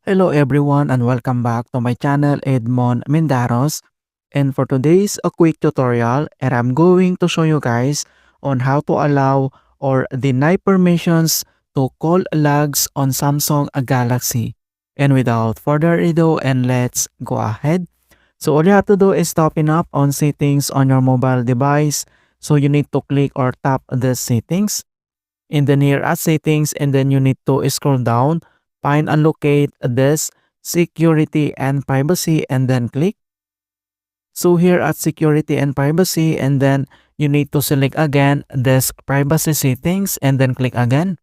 Hello everyone and welcome back to my channel Edmund Mindaros. And for today's a quick tutorial and I'm going to show you guys on how to allow or deny permissions to call logs on Samsung Galaxy. And without further ado, and let's go ahead. So all you have to do is open up on settings on your mobile device. So you need to click or tap the settings in the near at settings, and then you need to scroll down, find and locate this security and privacy, and then click. So here at security and privacy, and then you need to select again this privacy settings and then click again.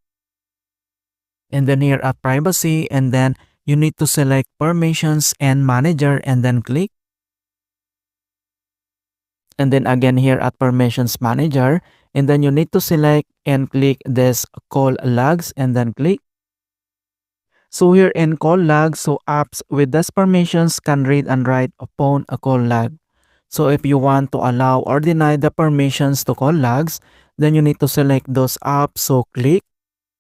And then here at privacy, and then you need to select permissions and manager and then click. And then again here at permissions manager, and then you need to select and click this call logs and then click. So here in call log, so apps with these permissions can read and write upon a call log. So if you want to allow or deny the permissions to call logs, then you need to select those apps. So click,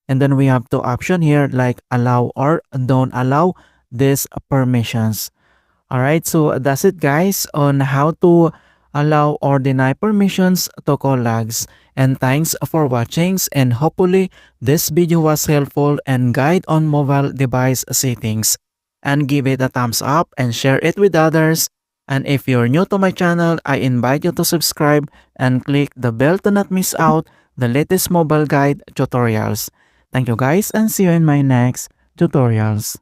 and then we have two options here like allow or don't allow these permissions. Alright, so that's it guys on how to allow or deny permissions to call logs. And thanks for watching, and hopefully this video was helpful and guide on mobile device settings. And give it a thumbs up and share it with others. And if you're new to my channel, I invite you to subscribe and click the bell to not miss out the latest mobile guide tutorials. Thank you guys and see you in my next tutorials.